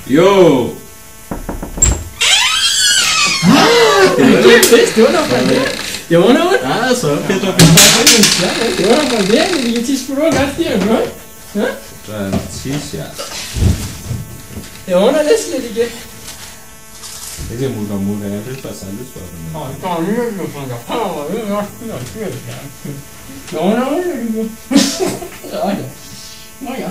Jo! Det var nok for det. Det var noget. Ja, så Peter. Det var nok for det. Vi kan tisse på noget godt der, bro. Ja? Der er en tisse, ja. Det var næsten lidt igen. Det er muligt, jeg vil bare sige lidt spørgsmål. Der er mye, du får dig på, og det er også det, der sker det her. Det var noget, det er igen. Ja, ja. Nå ja.